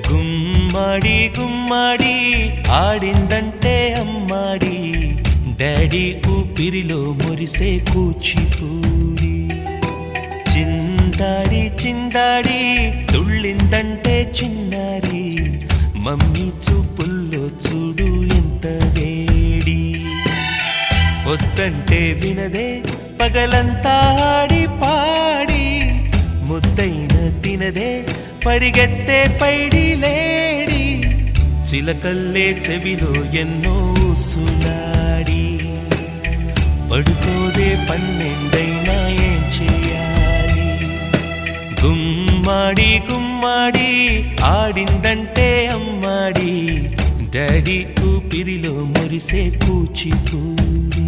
గుమ్మడి గుమ్మడి ఆడిందంటే అమ్మాడి daddy ఊపిరిలో మురిసే కూచిపూడి చిందాడి చిందాడి తుళ్ళిందంటే చిన్నారి మమ్మీ చూపుల్లో చూడు ఎంత వేడి వద్దంటే వినదే పగలంతా ఆడి పాడి ముద్దైన తినదే పరిగెత్తే పైడి లేడి చిలకల్లే చెవిలో ఎన్నో సులాడి పడుకోదే పన్నెండైనా ఏం చేయాలి గుమ్మాడి గుమ్మాడి ఆడిందంటే అమ్మాడి డాడీ ఊపిరిలో మురిసే కూచిపూడి